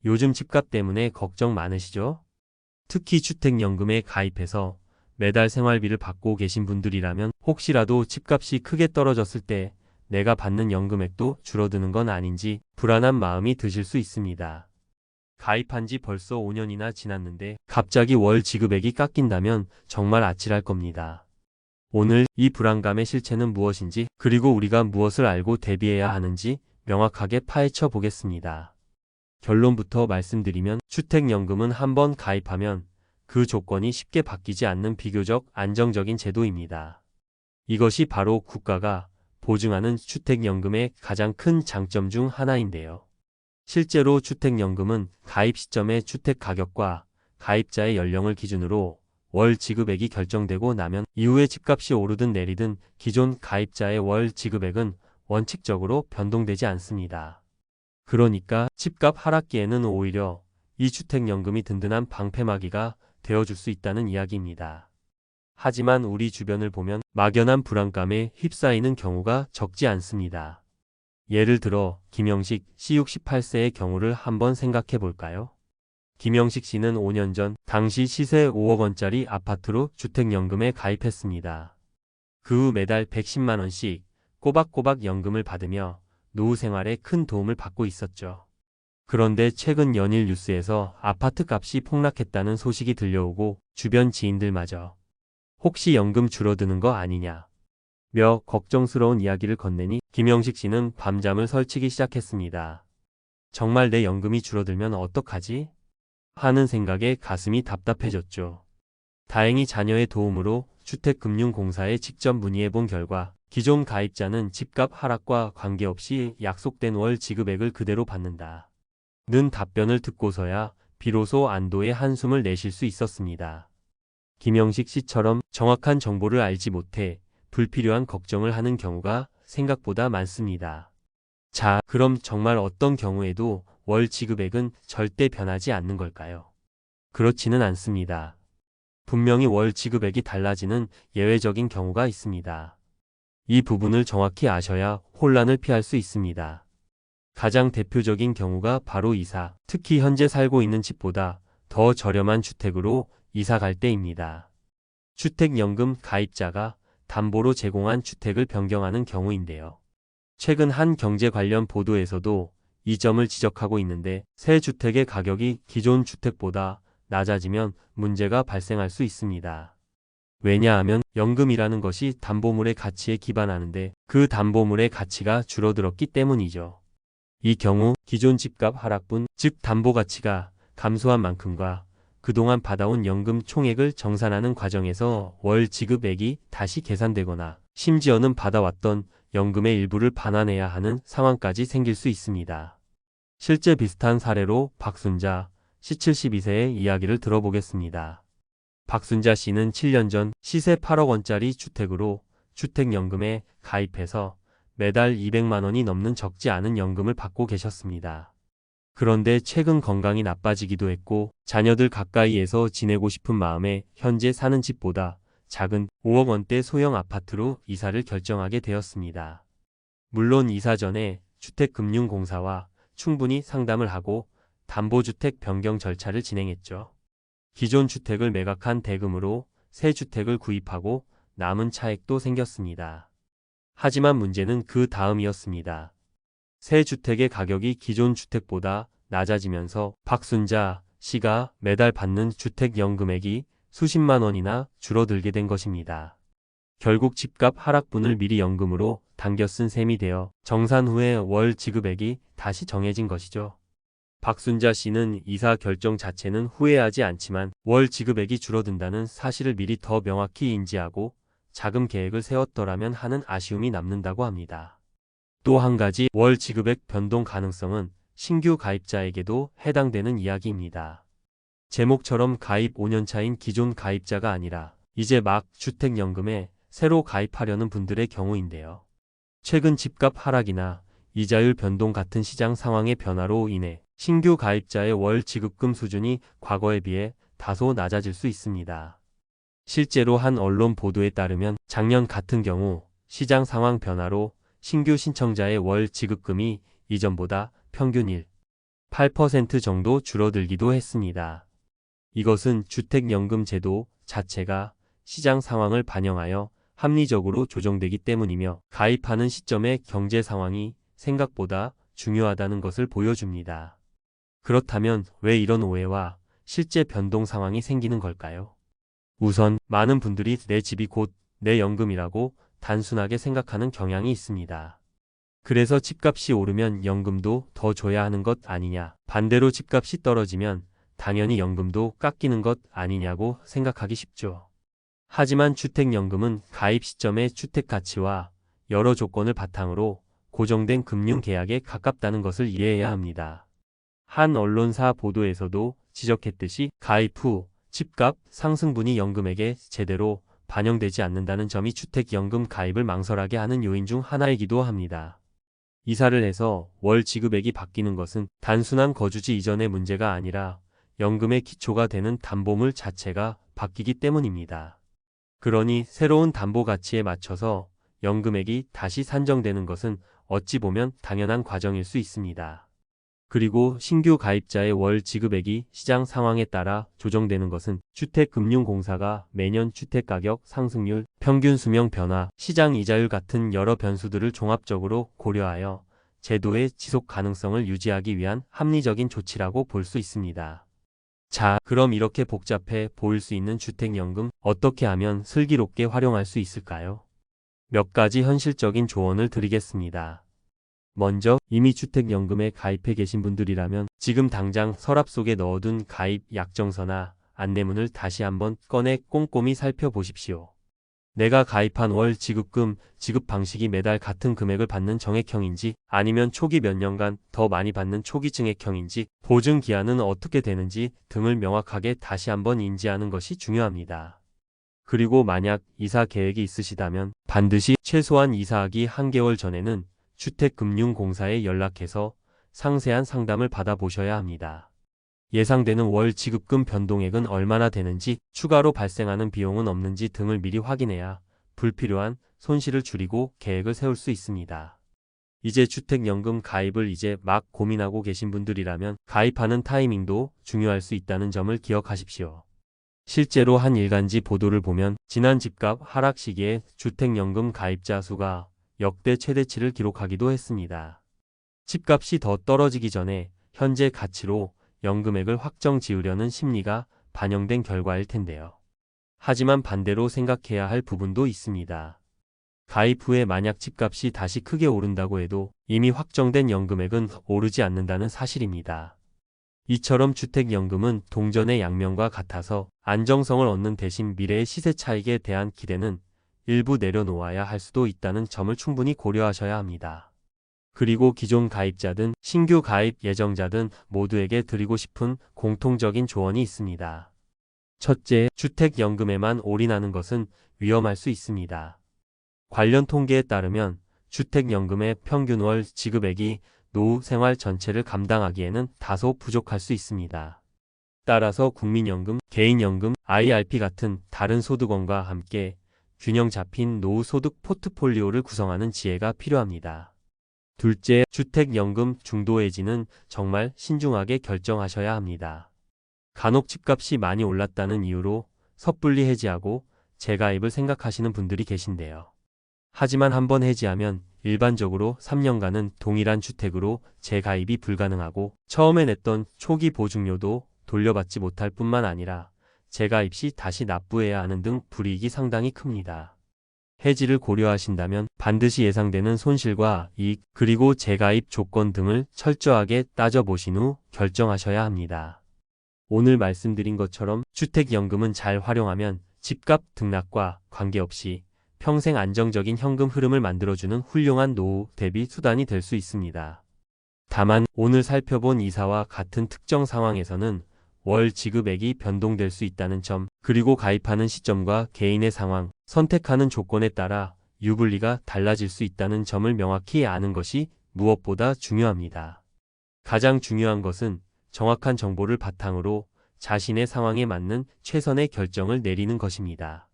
요즘 집값 때문에 걱정 많으시죠? 특히 주택연금에 가입해서 매달 생활비를 받고 계신 분들이라면 혹시라도 집값이 크게 떨어졌을 때 내가 받는 연금액도 줄어드는 건 아닌지 불안한 마음이 드실 수 있습니다. 가입한 지 벌써 5년이나 지났는데 갑자기 월 지급액이 깎인다면 정말 아찔할 겁니다. 오늘 이 불안감의 실체는 무엇인지, 그리고 우리가 무엇을 알고 대비해야 하는지 명확하게 파헤쳐 보겠습니다. 결론부터 말씀드리면 주택연금은 한번 가입하면 그 조건이 쉽게 바뀌지 않는 비교적 안정적인 제도입니다. 이것이 바로 국가가 보증하는 주택연금의 가장 큰 장점 중 하나인데요. 실제로 주택연금은 가입 시점의 주택 가격과 가입자의 연령을 기준으로 월 지급액이 결정되고 나면 이후에 집값이 오르든 내리든 기존 가입자의 월 지급액은 원칙적으로 변동되지 않습니다. 그러니까 집값 하락기에는 오히려 이 주택연금이 든든한 방패막이가 되어줄 수 있다는 이야기입니다. 하지만 우리 주변을 보면 막연한 불안감에 휩싸이는 경우가 적지 않습니다. 예를 들어 김영식 씨 68세의 경우를 한번 생각해 볼까요? 김영식 씨는 5년 전 당시 시세 5억 원짜리 아파트로 주택연금에 가입했습니다. 그 후 매달 110만 원씩 꼬박꼬박 연금을 받으며 노후 생활에 큰 도움을 받고 있었죠. 그런데 최근 연일 뉴스에서 아파트 값이 폭락했다는 소식이 들려오고 주변 지인들마저 혹시 연금 줄어드는 거 아니냐 며 걱정스러운 이야기를 건네니 김영식 씨는 밤잠을 설치기 시작했습니다. 정말 내 연금이 줄어들면 어떡하지? 하는 생각에 가슴이 답답해졌죠. 다행히 자녀의 도움으로 주택금융공사에 직접 문의해 본 결과 기존 가입자는 집값 하락과 관계없이 약속된 월 지급액을 그대로 받는다 는 답변을 듣고서야 비로소 안도의 한숨을 내쉴 수 있었습니다. 김영식 씨처럼 정확한 정보를 알지 못해 불필요한 걱정을 하는 경우가 생각보다 많습니다. 자, 그럼 정말 어떤 경우에도 월 지급액은 절대 변하지 않는 걸까요? 그렇지는 않습니다. 분명히 월 지급액이 달라지는 예외적인 경우가 있습니다. 이 부분을 정확히 아셔야 혼란을 피할 수 있습니다. 가장 대표적인 경우가 바로 이사, 특히 현재 살고 있는 집보다 더 저렴한 주택으로 이사 갈 때입니다. 주택연금 가입자가 담보로 제공한 주택을 변경하는 경우인데요. 최근 한 경제 관련 보도에서도 이 점을 지적하고 있는데 새 주택의 가격이 기존 주택보다 낮아지면 문제가 발생할 수 있습니다. 왜냐하면 연금이라는 것이 담보물의 가치에 기반하는데 그 담보물의 가치가 줄어들었기 때문이죠. 이 경우 기존 집값 하락분, 즉 담보 가치가 감소한 만큼과 그동안 받아온 연금 총액을 정산하는 과정에서 월 지급액이 다시 계산되거나 심지어는 받아왔던 연금의 일부를 반환해야 하는 상황까지 생길 수 있습니다. 실제 비슷한 사례로 박순자 씨 72세의 이야기를 들어보겠습니다. 박순자 씨는 7년 전 시세 8억 원짜리 주택으로 주택연금에 가입해서 매달 200만 원이 넘는 적지 않은 연금을 받고 계셨습니다. 그런데 최근 건강이 나빠지기도 했고 자녀들 가까이에서 지내고 싶은 마음에 현재 사는 집보다 작은 5억 원대 소형 아파트로 이사를 결정하게 되었습니다. 물론 이사 전에 주택금융공사와 충분히 상담을 하고 담보주택 변경 절차를 진행했죠. 기존 주택을 매각한 대금으로 새 주택을 구입하고 남은 차액도 생겼습니다. 하지만 문제는 그 다음이었습니다. 새 주택의 가격이 기존 주택보다 낮아지면서 박순자 씨가 매달 받는 주택연금액이 수십만 원이나 줄어들게 된 것입니다. 결국 집값 하락분을 미리 연금으로 당겨 쓴 셈이 되어 정산 후에 월 지급액이 다시 정해진 것이죠. 박순자 씨는 이사 결정 자체는 후회하지 않지만 월 지급액이 줄어든다는 사실을 미리 더 명확히 인지하고 자금 계획을 세웠더라면 하는 아쉬움이 남는다고 합니다. 또 한 가지 월 지급액 변동 가능성은 신규 가입자에게도 해당되는 이야기입니다. 제목처럼 가입 5년차인 기존 가입자가 아니라 이제 막 주택연금에 새로 가입하려는 분들의 경우인데요. 최근 집값 하락이나 이자율 변동 같은 시장 상황의 변화로 인해 신규 가입자의 월 지급금 수준이 과거에 비해 다소 낮아질 수 있습니다. 실제로 한 언론 보도에 따르면 작년 같은 경우 시장 상황 변화로 신규 신청자의 월 지급금이 이전보다 평균 8% 정도 줄어들기도 했습니다. 이것은 주택연금 제도 자체가 시장 상황을 반영하여 합리적으로 조정되기 때문이며 가입하는 시점의 경제 상황이 생각보다 중요하다는 것을 보여줍니다. 그렇다면 왜 이런 오해와 실제 변동 상황이 생기는 걸까요? 우선 많은 분들이 내 집이 곧 내 연금이라고 단순하게 생각하는 경향이 있습니다. 그래서 집값이 오르면 연금도 더 줘야 하는 것 아니냐, 반대로 집값이 떨어지면 당연히 연금도 깎이는 것 아니냐고 생각하기 쉽죠. 하지만 주택연금은 가입 시점의 주택 가치와 여러 조건을 바탕으로 고정된 금융계약에 가깝다는 것을 이해해야 합니다. 한 언론사 보도에서도 지적했듯이 가입 후 집값 상승분이 연금액에 제대로 반영되지 않는다는 점이 주택연금 가입을 망설하게 하는 요인 중 하나이기도 합니다. 이사를 해서 월 지급액이 바뀌는 것은 단순한 거주지 이전의 문제가 아니라 연금의 기초가 되는 담보물 자체가 바뀌기 때문입니다. 그러니 새로운 담보 가치에 맞춰서 연금액이 다시 산정되는 것은 어찌 보면 당연한 과정일 수 있습니다. 그리고 신규 가입자의 월 지급액이 시장 상황에 따라 조정되는 것은 주택금융공사가 매년 주택가격 상승률, 평균 수명 변화, 시장 이자율 같은 여러 변수들을 종합적으로 고려하여 제도의 지속 가능성을 유지하기 위한 합리적인 조치라고 볼 수 있습니다. 자, 그럼 이렇게 복잡해 보일 수 있는 주택연금 어떻게 하면 슬기롭게 활용할 수 있을까요? 몇 가지 현실적인 조언을 드리겠습니다. 먼저 이미 주택연금에 가입해 계신 분들이라면 지금 당장 서랍 속에 넣어둔 가입 약정서나 안내문을 다시 한번 꺼내 꼼꼼히 살펴보십시오. 내가 가입한 월 지급금, 지급 방식이 매달 같은 금액을 받는 정액형인지 아니면 초기 몇 년간 더 많이 받는 초기 증액형인지 보증 기한은 어떻게 되는지 등을 명확하게 다시 한번 인지하는 것이 중요합니다. 그리고 만약 이사 계획이 있으시다면 반드시 최소한 이사하기 1개월 전에는 주택금융공사에 연락해서 상세한 상담을 받아보셔야 합니다. 예상되는 월 지급금 변동액은 얼마나 되는지, 추가로 발생하는 비용은 없는지 등을 미리 확인해야 불필요한 손실을 줄이고 계획을 세울 수 있습니다. 이제 주택연금 가입을 이제 막 고민하고 계신 분들이라면 가입하는 타이밍도 중요할 수 있다는 점을 기억하십시오. 실제로 한 일간지 보도를 보면 지난 집값 하락 시기에 주택연금 가입자 수가 역대 최대치를 기록하기도 했습니다. 집값이 더 떨어지기 전에 현재 가치로 연금액을 확정 지으려는 심리가 반영된 결과일 텐데요. 하지만 반대로 생각해야 할 부분도 있습니다. 가입 후에 만약 집값이 다시 크게 오른다고 해도 이미 확정된 연금액은 오르지 않는다는 사실입니다. 이처럼 주택연금은 동전의 양면과 같아서 안정성을 얻는 대신 미래의 시세 차익에 대한 기대는 일부 내려놓아야 할 수도 있다는 점을 충분히 고려하셔야 합니다. 그리고 기존 가입자든 신규 가입 예정자든 모두에게 드리고 싶은 공통적인 조언이 있습니다. 첫째, 주택연금에만 올인하는 것은 위험할 수 있습니다. 관련 통계에 따르면 주택연금의 평균 월 지급액이 노후 생활 전체를 감당하기에는 다소 부족할 수 있습니다. 따라서 국민연금, 개인연금, IRP 같은 다른 소득원과 함께 균형 잡힌 노후 소득 포트폴리오를 구성하는 지혜가 필요합니다. 둘째, 주택연금 중도 해지는 정말 신중하게 결정하셔야 합니다. 간혹 집값이 많이 올랐다는 이유로 섣불리 해지하고 재가입을 생각하시는 분들이 계신데요. 하지만 한번 해지하면 일반적으로 3년간은 동일한 주택으로 재가입이 불가능하고 처음에 냈던 초기 보증료도 돌려받지 못할 뿐만 아니라 재가입 시 다시 납부해야 하는 등 불이익이 상당히 큽니다. 해지를 고려하신다면 반드시 예상되는 손실과 이익, 그리고 재가입 조건 등을 철저하게 따져보신 후 결정하셔야 합니다. 오늘 말씀드린 것처럼 주택연금은 잘 활용하면 집값 등락과 관계없이 평생 안정적인 현금 흐름을 만들어주는 훌륭한 노후 대비 수단이 될 수 있습니다. 다만 오늘 살펴본 이사와 같은 특정 상황에서는 월 지급액이 변동될 수 있다는 점, 그리고 가입하는 시점과 개인의 상황, 선택하는 조건에 따라 유불리가 달라질 수 있다는 점을 명확히 아는 것이 무엇보다 중요합니다. 가장 중요한 것은 정확한 정보를 바탕으로 자신의 상황에 맞는 최선의 결정을 내리는 것입니다.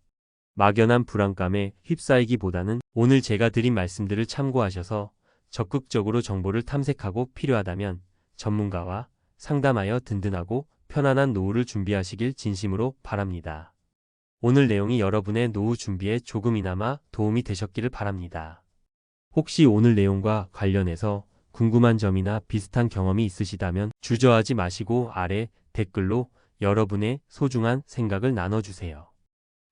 막연한 불안감에 휩싸이기보다는 오늘 제가 드린 말씀들을 참고하셔서 적극적으로 정보를 탐색하고 필요하다면 전문가와 상담하여 든든하고 편안한 노후를 준비하시길 진심으로 바랍니다. 오늘 내용이 여러분의 노후 준비에 조금이나마 도움이 되셨기를 바랍니다. 혹시 오늘 내용과 관련해서 궁금한 점이나 비슷한 경험이 있으시다면 주저하지 마시고 아래 댓글로 여러분의 소중한 생각을 나눠주세요.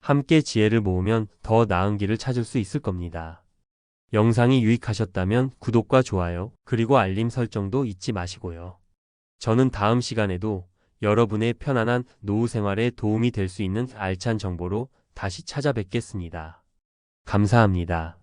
함께 지혜를 모으면 더 나은 길을 찾을 수 있을 겁니다. 영상이 유익하셨다면 구독과 좋아요, 그리고 알림 설정도 잊지 마시고요. 저는 다음 시간에도 여러분의 편안한 노후 생활에 도움이 될 수 있는 알찬 정보로 다시 찾아뵙겠습니다. 감사합니다.